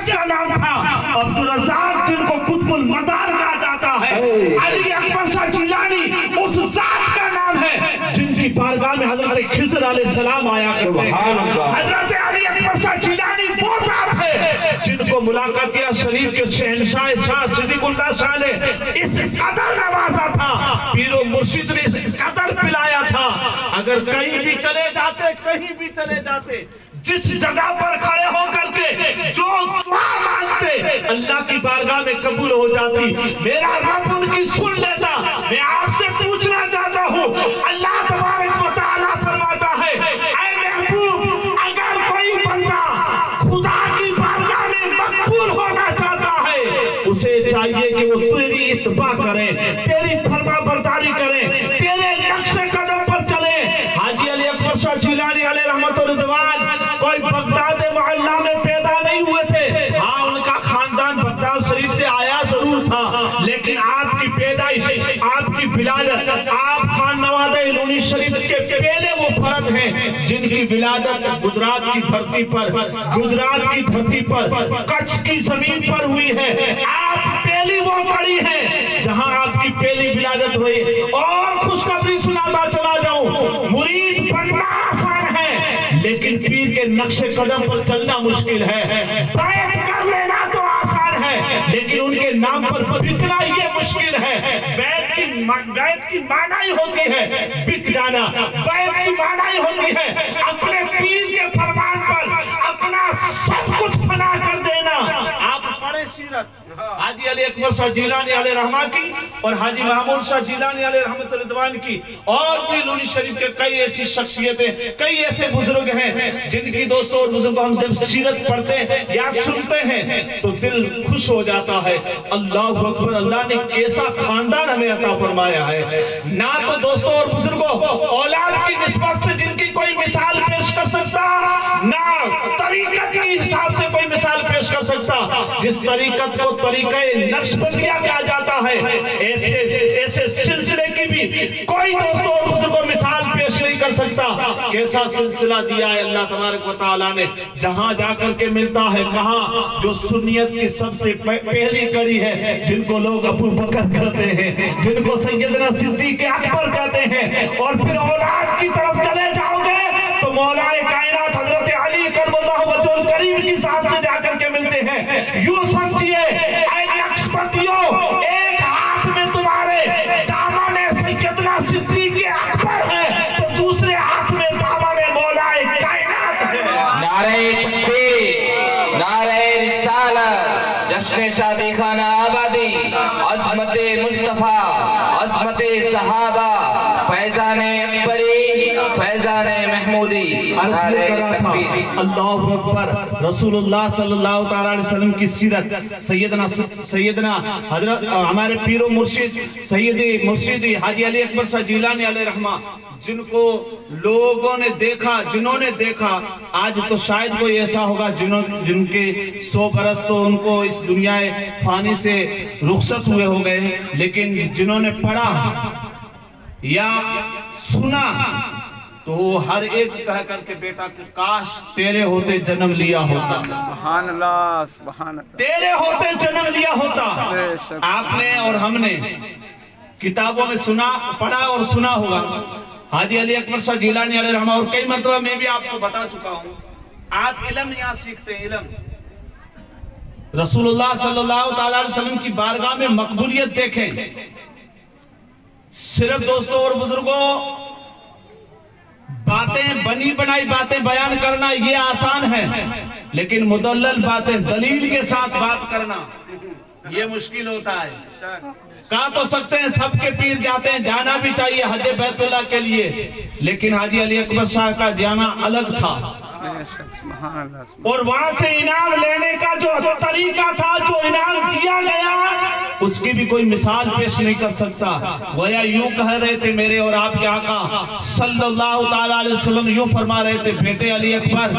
کا نام تھا، عبدالرزاق جن کو قطب المدار کہا جاتا ہے، علی اکبر شاہ جیلانی اس ذات کا نام ہے جن کی بارگاہ میں حضرت خضر علیہ السلام آیا کرتے ہیں۔ حضرت علی اکبر شاہ جیلانی وہ ذات ہے جن کو ملاقاتیہ شریف کے شہنشاہ شاہ صدیق اللہ شاہ نے اس قدر نوازا تھا، پیر و مرشد نے اس قدر پلایا تھا، اگر کہیں بھی چلے جاتے جس جگہ پر کھڑے ہو کر کے جو دعا مانگتے اللہ کی بارگاہ میں قبول ہو جاتی، میرا رب ان کی سن لیتا۔ میں آپ سے پوچھنا چاہتا ہوں، اللہ تبارک و تعالیٰ فرماتا ہے اے محبوب، اگر کوئی بندہ خدا کی بارگاہ میں مقبول ہونا چاہتا ہے، اسے چاہیے کہ وہ تیری اتباع کرے، تیری فرما برداری کرے، تیرے نقش قدم پر چلے۔ حاجی علی اکبر شاہ جیلانی علیہ رحمت و رضوان کوئی بغداد معلیٰ میں پیدا نہیں ہوئے تھے، ہاں ان کا خاندان بغداد شریف سے آیا ضرور تھا، لیکن آپ کی پیدائش، آپ کی ولادت، آپ خان نواد لونی شریف کے پہلے وہ فرد ہیں جن کی ولادت گجرات کی دھرتی پر کچھ کی زمین پر ہوئی ہے۔ آپ پہلی وہ کڑی ہیں جہاں آپ کی پہلی ولادت ہوئی۔ اور خوشخبری سناتا چلا جاؤں، مرید بننا آسان ہے لیکن پیر کے نقش قدم پر چلنا مشکل ہے، بیعت کر لینا تو آسان ہے لیکن ان کے نام پر بکنا یہ مشکل ہے۔ بیعت کی معنی ہی ہوتی ہے بک جانا، بیعت کی معنی ہی ہوتی ہے اپنے پیر کے فرمان پر اپنا سب کچھ فنا کر دینا۔ آپ پڑھیں سیرت حاجی علی اکبر شاہ جیلانی علیہ رحمہ کی اور حاجی محمود شاہ جیلانی علیہ رحمت رضوان کی، اور بھی لونی شریف کے کئی ایسی شخصیتیں، کئی ایسے بزرگ ہیں جن کی دوستوں اور بزرگوں ہم جب سیرت پڑھتے ہیں یا سنتے ہیں تو دل خوش ہو جاتا ہے۔ اللہ اکبر، اللہ نے کیسا خاندان ہمیں عطا فرمایا ہے۔ نہ تو دوستوں اور بزرگوں اولاد کی نسبت سے جن کی کوئی مثال پیش کر سکتا، نہ طریقت کے حساب سے کوئی مثال پیش کر سکتا۔ جس طریقت کو طریقہ نقشبندیہ کہا جاتا ہے، ایسے سلسلے کی بھی کوئی دوستوں اور بزرگوں مثال پیش نہیں کر سکتا۔ کیسا سلسلہ دیا ہے اللہ تبارک و تعالیٰ نے، جہاں جا کر کے ملتا ہے کہاں جو سنیت کی سب سے پہلی کڑی ہے، جن کو لوگ ابو بکر کہتے ہیں، جن کو سیدنا صدیق اکبر کہتے ہیں، اور پھر اولاد کی طرف چلے جاؤ گے تو مولا کائنات حضرت علی کرم اللہ وجہ الکریم کی ساتھ سے جا کر کے ملتے ہیں۔ یوں سمجھیے اے نقشبندیوں، ایک ہاتھ میں تمہارے دامن سیدنا صدیق اکبر ہے تو دوسرے ہاتھ میں دامن مولا کائنات ہے۔ نعرہ تکبیر، نعرہ رسالت، جشن شادی خانہ آبادی، عظمت مصطفیٰ، عظمت صحابہ، فیضان اکبری، فیضان محمودی، نعرہ تکبیر۔ اللہ اکبر۔ رسول اللہ صلی اللہ علیہ وسلم کی سیرت، سیدنا حضرت ہمارے پیر و مرشد سیدی مرشدی حاجی علی اکبر شاہ جیلانی علیہ رحمہ، جن کو لوگوں نے دیکھا، جنہوں نے دیکھا، آج تو شاید کوئی ایسا ہوگا جن کے 100 برس تو ان کو اس دنیا فانی سے رخصت ہوئے ہو گئے، لیکن جنہوں نے پڑھا یا سنا تو وہ ہر ایک کہہ کر کے بیٹا کہ کاش تیرے ہوتے جنم لیا ہوتا، سبحان اللہ، سبحان اللہ، تیرے ہوتے جنم لیا ہوتا۔ آپ نے اور ہم نے کتابوں میں سنا، پڑھا اور سنا ہوگا حاجی علی اکبر شاہ جیلانی علیہ رحمہ، اور کئی مرتبہ میں بھی آپ کو بتا چکا ہوں۔ آپ علم یہاں سیکھتے ہیں، علم رسول اللہ صلی اللہ علیہ وسلم کی بارگاہ میں مقبولیت دیکھیں۔ صرف دوستوں اور بزرگوں باتیں، بنی بنائی باتیں بیان کرنا یہ آسان ہے، لیکن مدلل باتیں دلیل کے ساتھ بات کرنا یہ مشکل ہوتا ہے۔ کہا تو سکتے ہیں سب کے پیر جاتے ہیں، جانا بھی چاہیے حج بیت اللہ کے لیے، لیکن حاجی علی اکبر شاہ کا جانا الگ تھا، اور وہاں سے انعام لینے کا جو طریقہ تھا، جو انعام دیا گیا، اس کی بھی کوئی مثال پیش نہیں کر سکتا۔ گویا یوں کہہ رہے تھے میرے اور آپ کے آقا صلی اللہ تعالیٰ علیہ وسلم، یوں فرما رہے تھے بیٹے علی اکبر،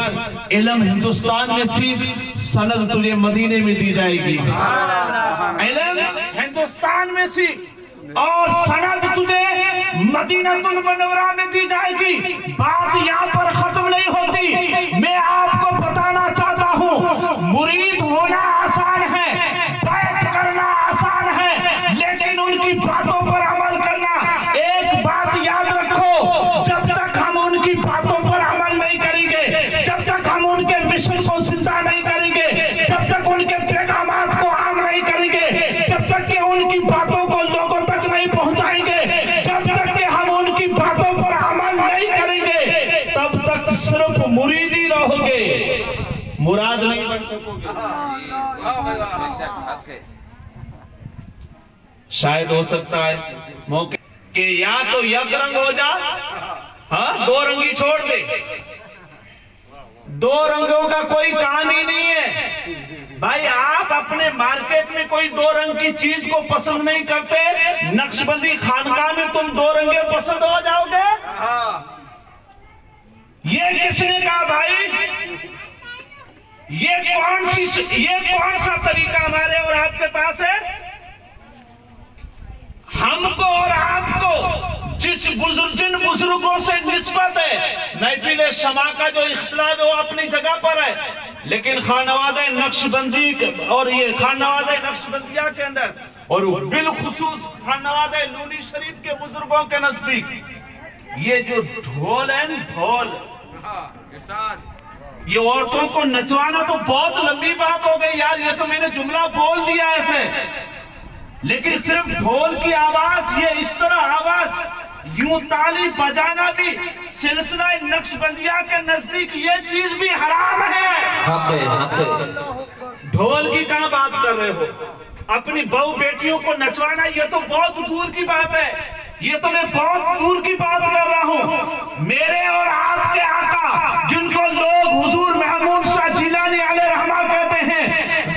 علم ہندوستان میں سیکھ، سند تجھے مدینے میں دی جائے گی۔ علم ہندوستان میں سیکھ اور سند تجھے مدینہ المنورہ میں دی جائے گی۔ بات یہاں پر ختم نہیں ہوتی، میں آپ کو بتانا چاہتا ہوں، مرید ہونا آسان ہے، بیعت کرنا آسان ہے، لیکن ان کی باتوں پر عمل کرنا۔ ایک بات یاد رکھو، جب تک ہم ان کی باتوں پر عمل نہیں کریں گے، جب تک ہم ان کے مشن کو زندہ نہیں کریں گے، جب تک ان کے پیغامات کو عام نہیں کریں گے، جب تک کہ ان کی باتوں کو لوگوں تک نہیں پہنچائیں گے، جب تک کہ ہم ان کی باتوں پر عمل نہیں کریں گے، تب تک صرف مرید ہی رہو گے، مراد نہیں بن سکو گے۔ شاید ہو سکتا ہے موقع کہ یا تو یک رنگ ہو جا، ہاں دو رنگی چھوڑ دے، دو رنگوں کا کوئی کام ہی نہیں ہے۔ بھائی آپ اپنے مارکیٹ میں کوئی دو رنگ کی چیز کو پسند نہیں کرتے، نقش بندی خانقاہ میں تم دو رنگے پسند ہو جاؤ گے؟ یہ کس نے کہا بھائی؟ یہ کون سا طریقہ ہمارے اور آپ کے پاس ہے؟ ہم کو اور آپ کو جن بزرگوں سے نسبت ہے، محفل شمع کا جو اختلاف ہے وہ اپنی جگہ پر ہے، لیکن خانوادہ نقش بندی اور یہ خانوادہ نقش بندیہ کے اندر اور بالخصوص خانوادہ لونی شریف کے بزرگوں کے نزدیک یہ جو ڈھول ہے نا، ڈھول، یہ عورتوں کو نچوانا تو بہت لمبی بات ہو گئی یار، یہ تو میں نے جملہ بول دیا ایسے، لیکن صرف ڈھول کی آواز، یہ اس طرح آواز، یوں تالی بجانا بھی سلسلہ نقش بندیہ کے نزدیک یہ چیز بھی حرام ہے۔ ڈھول کی کہاں بات کر رہے ہو؟ اپنی بہو بیٹیوں کو نچوانا یہ تو بہت دور کی بات ہے، یہ تو میں بہت دور کی بات کر رہا ہوں۔ میرے اور آپ کے آقا جن کو لوگ حضور محمود شاہ جیلانی علیہ رحمہ کہتے ہیں،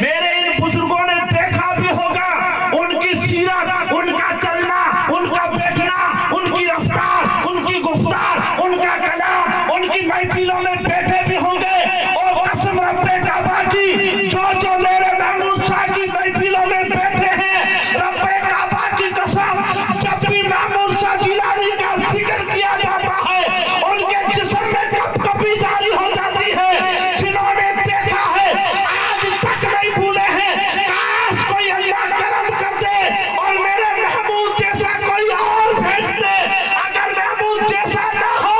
میرے ان بزرگوں نے دیکھا بھی ہوگا، ان کی سیرت، ان کا چلنا، ان کا بیٹھنا، ان کی رفتار، ان کی گفتار، ان کا کلام، ان کی محفلوں میں بیٹھے بھی ہوں گے، اور قسم رب کعبہ کی جو میرے محمود شاہ کی محفلوں میں بیٹھے ہیں، رب کعبہ کی قسم، جب بھی محمود شاہ جیلانی کا ذکر کیا جاتا ہے ان کے جسم میں کپی جاری ہو جاتی ہے۔ جنہوں نے دیکھا ہے آج تک نہیں بھولے ہیں، کاش کوئی اللہ کرم کر دے اور میرے محمود جیسا کوئی اور بھیج دے، اگر محمود جیسا نہ ہو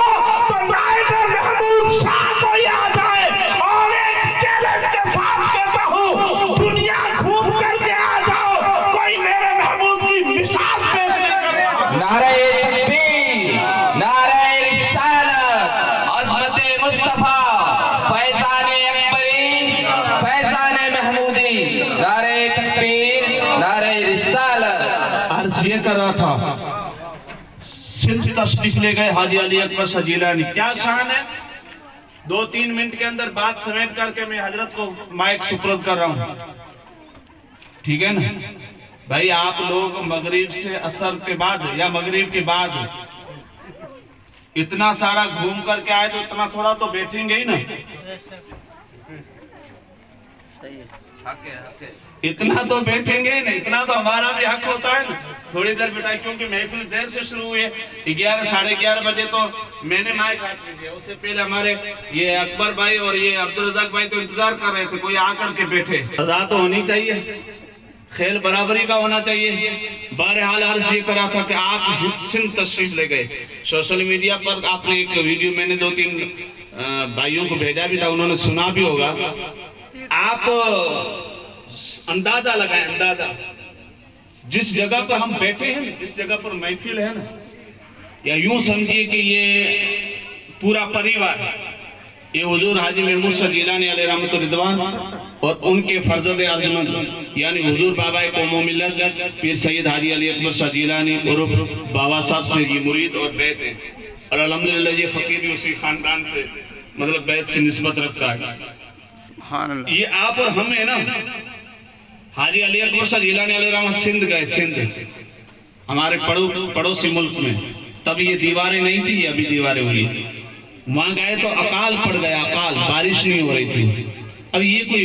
تو نائب محمود شاہ کوئی آ جائے، اور ایک چیلنج کے ساتھ کہتا ہوں دنیا گھوم کر کے آ جاؤ، کوئی میرے محمود کی مثال پیش نہیں کرے۔ نعرہ تکبیر، نعرہ رسالت، عظمت مصطفیٰ، فیضان اکبری، فیضان محمودی، نعرہ تکبیر، نعرہ رسالت۔ عرض یہ کر رہا تھا، سندھ تشریف لے گئے حاجی علی اکبر شاہ جیلانی، کیا شان ہے؟ 2-3 منٹ کے اندر بات سمیٹ کر کے میں حضرت کو مائک سپرد کر رہا ہوں، ٹھیک ہے نا؟ بھائی آپ لوگ مغرب سے عصر کے بعد یا مغرب کے بعد اتنا سارا گھوم کر کے آئے تو اتنا تھوڑا تو بیٹھیں گے ہی نا، اتنا تو بیٹھیں گے نا، اتنا تو ہمارا بھی حق ہوتا ہے نا، تھوڑی دیر بیٹھائے، کیونکہ محفل دیر سے شروع ہوئی ہے، 11 ساڑھے 11 بجے تو میں نے مائک ہاتھ میں دیا، اس سے پہلے ہمارے یہ اکبر بھائی اور یہ عبدالرزاق بھائی تو انتظار کر رہے تھے کوئی آ کر کے بیٹھے، رضا تو ہونی چاہیے، خیل برابری کا ہونا چاہیے۔ بہرحال عرض یہ کرا تھا کہ آپ سندھ تشریف لے گئے، سوشل میڈیا پر آپ نے ایک ویڈیو میں نے 2-3 بھائیوں کو بھیجا بھی تھا، انہوں نے سنا بھی ہوگا، آپ اندازہ لگائیں، اندازہ جس جگہ پر ہم بیٹھے ہیں، جس جگہ پر محفل ہے نا، یا یوں سمجھیے کہ یہ پورا پریوار، یہ حضور حاجی محمود شاہ جیلانی علیہ رحمت رضوان اور ان کے فرزند عظمت یعنی حضور بابا قوم و ملت پیر سید حاجی علی اکبر شاہ جیلانی عرف بابا صاحب سے یہ مرید اور بیعت ہیں، اور الحمدللہ یہ فقیر بھی اسی خاندان سے مطلب بیعت سے نسبت رکھتا ہے۔ سبحان اللہ۔ یہ آپ اور ہم ہیں نا، حاجی علی اکبر شاہ جیلانی علیہ رحمت سندھ گئے، سندھ ہمارے پڑوسی ملک میں، تب یہ دیواریں نہیں تھی، ابھی دیواریں ہوئی، وہاں گئے تو اکال پڑ گیا، اکال، بارش نہیں ہو رہی تھی، اب یہ کوئی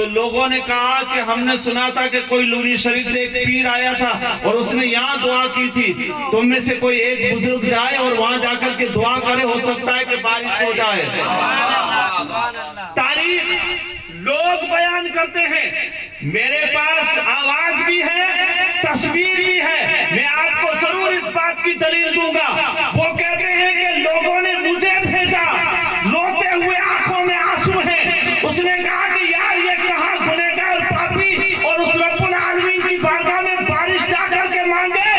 تو لوگوں نے کہا کہ ہم نے سنا تھا کہ کوئی لونی شریف سے ایک پیر آیا تھا اور اس نے یہاں دعا کی تھی، تم میں سے کوئی ایک بزرگ جائے اور وہاں جا کر کے دعا کرے، ہو سکتا ہے کہ بارش ہو جائے۔ تاریخ لوگ بیان کرتے ہیں، میرے پاس آواز بھی ہے، تصویر بھی ہے، میں آپ کو ضرور اس بات کی دلیل دوں گا۔ وہ کہتے ہیں کہ لوگوں نے مجھے بھیجا، روتے ہوئے آنکھوں میں آنسو ہیں، اس نے کہا کہ یار یہ کہاں گنہگار پاپی اور اس رب العالمین کی بارگاہ میں بارش جا کر کے مانگے،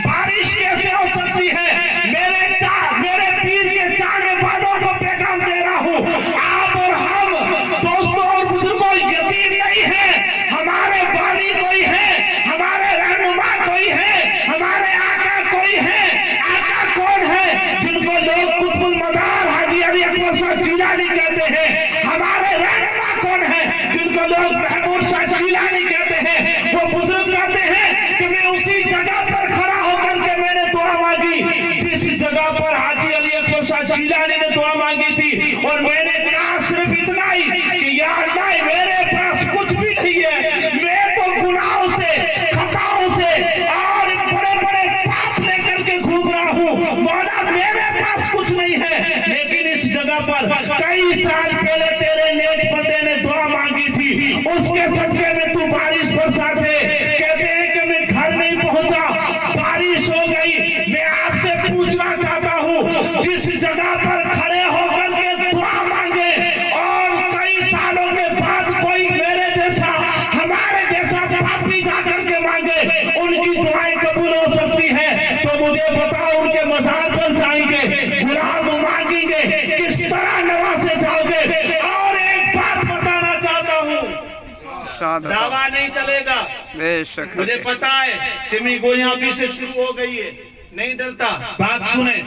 بارش کیسے ہو سکتی ہے؟ میرے پیر کے چاہنے والوں کو پیغام دے رہا ہوں، آپ اور ہم دوستوں اور بزرگوں یتیم نہیں ہیں، ہمارے بانی کوئی ہے، ہمارے رہنما کوئی ہے، ہمارے آقا کوئی ہے۔ آقا کون ہے؟ جن کو لوگ قطب المدار حاجی علی اکبر شاہ جیلانی کہتے ہیں۔ ہمارے رہنما کون ہے؟ جن کو لوگ محمود شاہ جیلانی کہتے ہیں۔ وہ بزرگ کہتے ہیں کہ میں اسی جگہ پر کھڑا ہو کر کے میں نے دعا مانگی جس جگہ پر حاجی علی اکبر شاہ جیلانی نے دعا مانگی تھی، اور میں نے کہا صرف اتنا ہی کہ یا اللہ میرے پاس کچھ بھی نہیں ہے، میں تو گناہوں سے، خطاؤں سے اور بڑے بڑے پاپ لے کر کے گھوم رہا ہوں، مولا میرے پاس کچھ نہیں ہے۔ لیکن اس جگہ پر کئی سال پہلے تیرے نیک بندے نے دعا مانگی تھی، اس کے صدقے میں تو بارش برسا دے۔ کہتے ہیں کہ میں گھر نہیں پہنچا، بارش ہو گئی۔ میں آپ سے پوچھنا چاہتا ہوں، جس جگہ پر کھڑے ہو کر کے دعا مانگے اور کئی سالوں کے بعد کوئی میرے جیسا، ہمارے جیسا پاپی جا کر کے مانگے، ان کی دعائیں قبول ہو سکتی ہیں، تو مجھے بتاؤ ان کے مزار پر جائیں گے، غلام مانگیں گے، کس طرح نوازے جاؤ گے؟ اور ایک بات بتانا چاہتا ہوں، دعویٰ نہیں چلے گا، بے شک مجھے پتا ہے چمی گویاں ابھی سے شروع ہو گئی ہے، نہیں ڈرتا۔ بات سنیں،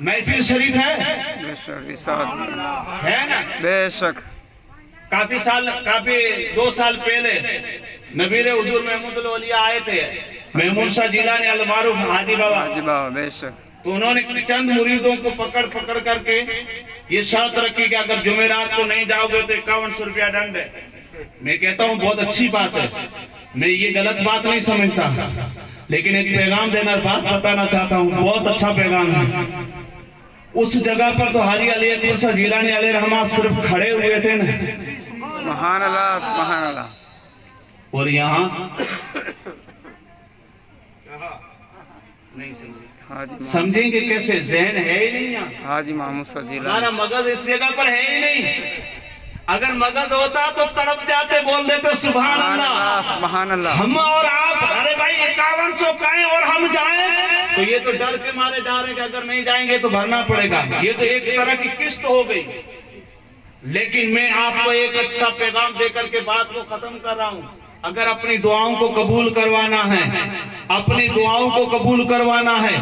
محفل شریف ہے بے شک ارشاد ہے نا؟ بے شک کافی 2 سال پہلے نبیر حضور محمود الاولیاء آئے تھے، محمود شاہ جیلانی المعروف ہادی بابا، جی بابا بے شک تو انہوں نے چند مریدوں کو پکڑ کر کے یہ شرط رکھی کہ اگر جمعرات کو نہیں جاؤ گے تو 5100 روپیہ ڈنڈ ہے۔ میں کہتا ہوں بہت اچھی بات ہے، میں یہ غلط بات نہیں سمجھتا، لیکن ایک پیغام دینا، بات بتانا چاہتا ہوں، بہت اچھا پیغام ہے۔ اس جگہ پر تو حاجی علی اکبر شاہ جیلانی علیہ رحمہ صرف کھڑے ہوئے تھے نا، سبحان اللہ سبحان اللہ، اور یہاں نہیں سمجھیں گے کیسے؟ ذہن ہے ہی نہیں یہاں، حاجی محمود شاہ جیلانی، ہمارا مغز اس جگہ پر ہے ہی نہیں۔ اگر مغز ہوتا تو تڑپ جاتے، بول دیتے سبحان اللہ سبحان اللہ۔ ہم اور آپ، ارے بھائی 5100 کہیں اور ہم جائیں تو یہ تو ڈر کے مارے جا رہے ہیں کہ اگر نہیں جائیں گے تو بھرنا پڑے گا، یہ تو ایک طرح کی قسط ہو گئی۔ لیکن میں آپ کو ایک اچھا پیغام دے کر کے بات کو ختم کر رہا ہوں، اگر اپنی دعاؤں کو قبول کروانا ہے، اپنی دعاؤں کو قبول کروانا ہے،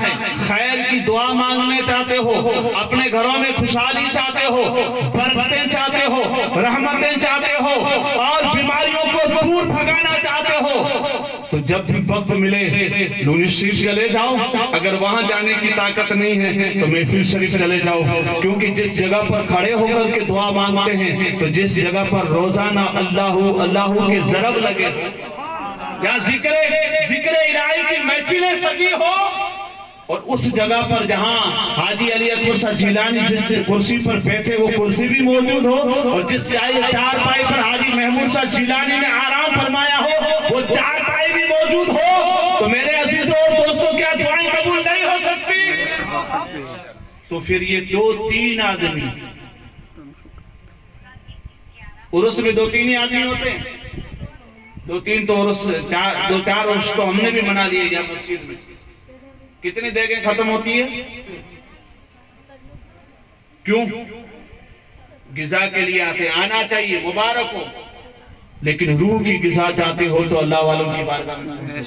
خیر کی دعا مانگنے چاہتے ہو، اپنے گھروں میں خوشحالی چاہتے ہو، برکتیں چاہتے ہو، رحمتیں چاہتے ہو، اور بیماریوں کو دور بھگانا چاہتے ہو، تو جب بھی وقت ملے لونی شریف چلے جاؤ۔ اگر وہاں جانے کی طاقت نہیں ہے تو محفل شریف چلے جاؤ، کیونکہ جس جگہ پر کھڑے ہو کر کے دعا مانگتے ہیں، تو جس جگہ پر روزانہ اللہ کے ضرب لگے، یا ذکر الہی کی محفلیں سجی ہو، اور اس جگہ پر جہاں حاجی علی اکبر شاہ جیلانی جس کرسی پر بیٹھے وہ کرسی بھی موجود ہو، اور جس چارپائی پر حاجی محمود شاہ جیلانی نے آرام فرمایا ہو وہ چارپائی بھی موجود ہو، تو میرے عزیزوں اور دوستوں کیا دعائیں قبول نہیں ہو سکتی؟ تو پھر یہ 2-3 آدمی، عرس میں 2-3 ہی آدمی ہوتے ہیں، 2-3 تو عرس، 2-4 عرس تو ہم نے بھی منا لیے یہاں مسجد میں۔ کتنی دیگیں ختم ہوتی ہے؟ کیوں؟ غذا کے لیے آتے، آنا چاہیے، مبارک ہو، لیکن روح کی غذا چاہتے ہو تو اللہ والوں کی بارگاہ میں،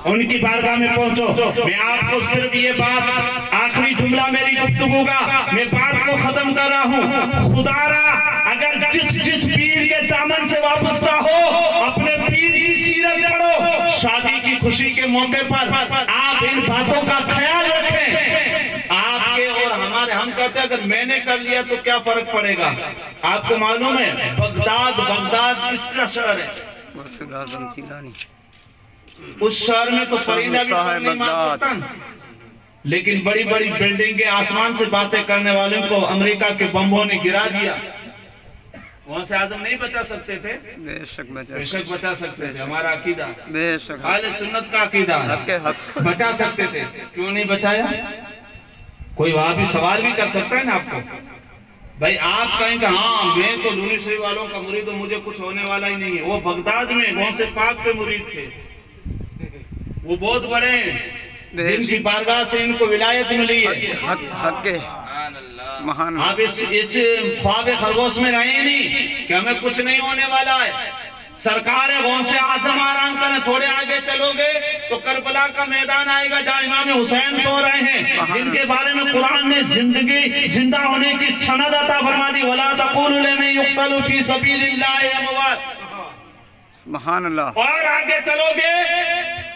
ان کی بارگاہ میں پہنچو۔ میں آپ کو صرف یہ بات، آخری جملہ میری گفتگو کا، میں بات کو ختم کر رہا ہوں، خدا را اگر جس پیر کے دامن سے وابستہ ہو، اپنے پیر کی سیرت پڑھو، شادی کی خوشی کے موقع پر آپ ان باتوں کا خیال رکھیں۔ آپ کے اور ہم کہتے ہیں اگر میں نے کر لیا تو کیا فرق پڑے گا؟ آپ کو معلوم ہے بغداد کس کا شہر ہے؟ غوث اعظم جیلانی اس شہر میں تو فریدہ بھی صاحب نہیں مان بغداد۔ سکتا، لیکن بڑی بڑی بلڈنگیں آسمان سے باتیں کرنے والوں کو امریکہ کے بمبوں نے گرا دیا۔ وہاں سے اعظم نہیں بچا سکتے تھے؟ بے شک بے بچا شک بچا سکتے تھے، ہمارا عقیدہ بے شک اہل سنت کا عقیدہ حق حق بچا سکتے تھے، کیوں نہیں بچایا؟ کوئی وہاں بھی سوال بھی کر سکتا ہے نا آپ کو، بھائی آپ کہیں کہ ہاں میں تو لونی شریف والوں کا مرید ہوں، مجھے کچھ ہونے والا ہی نہیں ہے۔ وہ بغداد میں غوث پاک کے مرید تھے، وہ بہت بڑے ہیں جن کی بارگاہ سے ان کو ولایت ملی ہے۔ حق حق سبحان اللہ۔ آپ اس خواب خرگوش میں رہیں نہیں کہ ہمیں کچھ نہیں ہونے والا ہے۔ سرکار غوث اعظم آرام کریں، تھوڑے آگے چلو گے تو کربلا کا میدان آئے گا جہاں امام حسین سو رہے ہیں، جن کے بارے میں قرآن نے زندہ ہونے کی سند عطا فرما دی، وَلَا تَقُولُوا لِمَن يُقْتَلُ فِي سَبِيلِ اللَّهِ أَمْوَاتٌ۔ سبحان اللہ۔ اور آگے چلو گے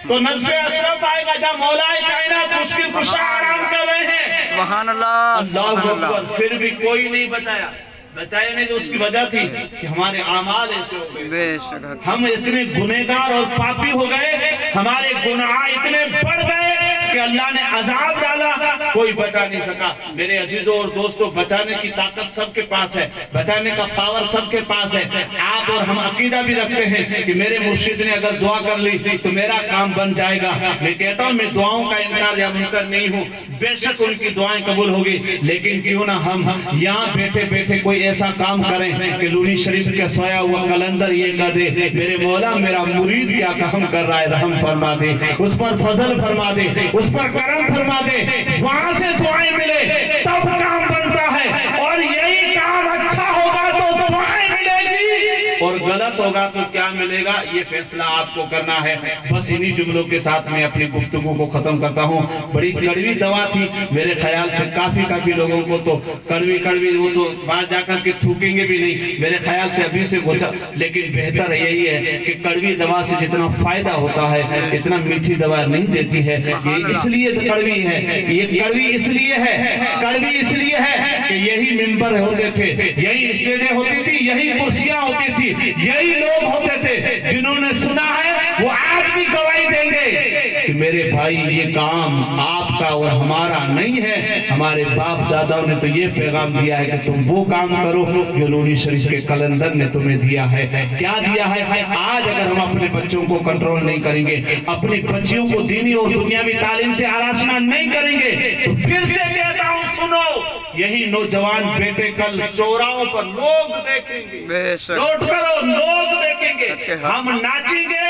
تو نجف اشرف آئے گا جہاں مولا کائنات مشکل کشا آرام کر رہے ہیں۔ سبحان اللہ سبحان اللہ اللہ۔ اکبر، پھر بھی کوئی نہیں بچایا نہیں، جو اس کی وجہ تھی کہ ہمارے اعمال ایسے ہو گئے، بے شک حق۔ ہم اتنے گنہگار اور پاپی ہو گئے، ہمارے گناہ اتنے بڑھ گئے کہ اللہ نے عذاب ڈالا، کوئی بچا نہیں سکا۔ میرے عزیزوں اور دوستوں، بچانے کی طاقت سب کے پاس ہے، بچانے کا پاور سب کے پاس ہے۔ آپ اور ہم عقیدہ بھی رکھتے ہیں کہ میرے مرشد نے اگر دعا کر لی تو میرا کام بن جائے گا۔ میں کہتا ہوں میں دعاؤں کا انکار یا منکر نہیں ہوں، بے شک ان کی دعائیں قبول ہوگی، لیکن کیوں نہ ہم یہاں بیٹھے بیٹھے کوئی ایسا کام کریں کہ لونی شریف کا سویا ہوا کلندر یہ کہہ دے میرے مولا میرا مرید کیا کام کر رہا ہے، رحم فرما دے، اس پر فضل فرما دے، اس پر کرم فرما دے۔ وہاں سے دعائیں ملے تب کام بنتا ہے، اور یہی کام اچھا ہوگا تو دعائیں ملے گی، اور غلط ہوگا تو کیا ملے گا یہ فیصلہ آپ کو کرنا ہے۔ بس انہی جملوں کے ساتھ میں اپنی گفتگو کو ختم کرتا ہوں۔ بڑی کڑوی دوا تھی میرے خیال سے، کافی لوگوں کو تو کڑوی وہ تو باہر جا کر کے تھوکیں گے بھی نہیں میرے خیال سے ابھی سے بچا، لیکن بہتر یہی ہے کہ کڑوی دوا سے جتنا فائدہ ہوتا ہے اتنا میٹھی دوا نہیں دیتی ہے۔ یہ اس لیے کڑوی ہے، یہ کڑوی اس لیے ہے کہ یہی ممبر ہوتے تھے، یہی اسٹیجیں ہوتی تھی، یہی کرسیاں ہوتی تھی، یہی لوگ ہوتے تھے جنہوں نے سنا ہے وہ آج بھی گواہی دیں گے کہ میرے بھائی یہ کام آپ کا اور ہمارا نہیں ہے، ہمارے باپ داداؤں نے تو یہ پیغام دیا ہے کہ تم وہ کام کرو جو لونی شریف کے کلندر نے تمہیں دیا ہے۔ کیا دیا ہے؟ آج اگر ہم اپنے بچوں کو کنٹرول نہیں کریں گے، اپنی بچیوں کو دینی اور دنیاوی تعلیم سے آراشنا نہیں کریں گے، تو پھر سے کہتا ہوں سنو، یہی نوجوان بیٹے کل چوراہوں پر لوگ دیکھیں گے، بے شک نوٹ کرو، لوگ دیکھیں گے، ہم ناچیں گے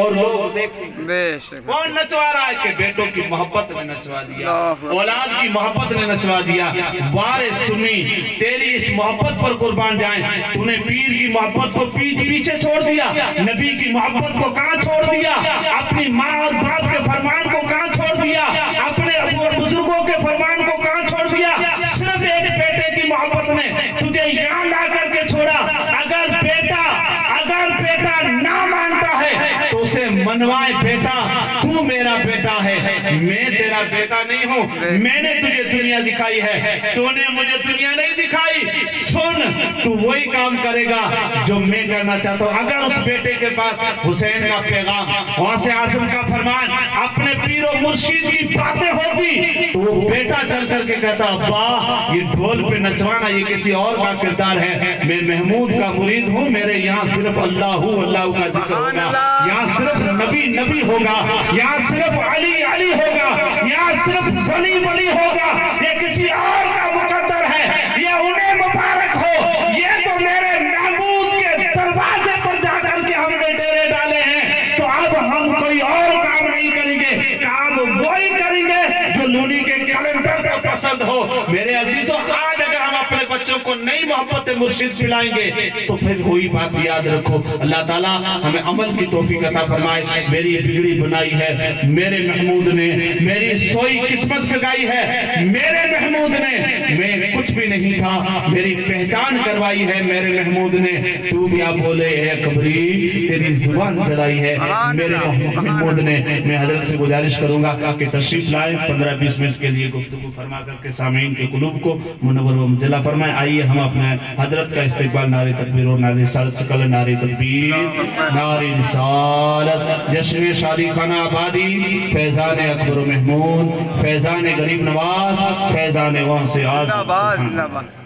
اور لوگ دیکھیں گے۔ بے شک کون نچوا رہا ہے؟ کہ بیٹوں کی محبت نے نچوا دیا، اولاد کی محبت نے نچوا دیا۔ وارث سنی تیری اس محبت پر قربان جائیں، تو نے پیر کی محبت کو پیچھے چھوڑ دیا، نبی کی محبت کو کہاں چھوڑ دیا، اپنی ماں اور باپ کے فرمان کو کہاں چھوڑ دیا، اپنے ابو اور بزرگوں کے فرمان کو کہاں چھوڑ دیا، صرف ایک بیٹے کی محبت نے تجھے یہاں لا کر کے چھوڑا۔ اگر بیٹا نہ مانتا ہے تو اسے منوائے، بیٹا تو میرا بیٹا ہے، میں تیرا بیٹا نہیں ہوں، میں نے تجھے دنیا دکھائی ہے، تو نے مجھے دنیا نہیں دکھائی۔ سن، تو وہی کام کرے گا جو میں کرنا چاہتا ہوں۔ اگر اس بیٹے کے پاس حسین کا پیغام، غوث اعظم کا فرمان، اپنے پیر و مرشید کی باتیں ہوتی تو وہ بیٹا چل کر کے کہتا ابا یہ ڈھول پہ نچوانا یہ کسی اور کا کردار ہے، میں محمود کا مرید ہوں، میرے یہاں صرف اللہ کا ذکر ہوگا، یہاں صرف نبی ہوگا، یہاں صرف علی ہوگا، یہاں صرف ولی ہوگا، یہ کسی اور کا مقدر ہے، یہ انہیں مبارک ہو، یہ تو میرے محمود کے دروازے پر جا کر کے ہم نے ڈیرے ڈالے ہیں، تو اب ہم کوئی اور کام نہیں کریں گے، کام وہی کریں گے جو لونی کے کیلنڈر پر پسند ہو۔ میرے عزیزوں، آج اگر ہم اپنے بچوں کو نئی محبت مرشد پلائیں گے تو پھر وہی بات یاد رکھو. اللہ تعالیٰ ہمیں عمل کی توفیق عطا فرمائے. میری بگڑی بنائی ہے میرے محمود نے, میری سوئی قسمت جگائی ہے میرے محمود نے, میں کچھ بھی نہیں تھا, میری پہچان کروائی ہے میرے محمود نے. تو کیا بولے اے قبری, تیری زبان چلائی ہے میرے محمود نے. میں حضرت سے گزارش کروں گا کہ تشریف لائیں, 15-20 منٹ کے لیے گفتگو فرما کر کے سامعین کے قلوب کو منور و مجلہ فرمائیں. آئیے ہم اپنے حضرت کا استقبال نعرہ تکبیر اور نعرہ رسالت سے کریں. نعرہ تکبیر, نعرہ رسالت, جشن شادی خانہ آبادی, فیضان اکبر و محمود, فیضان غریب نواز, فیضان وہاں سے آج.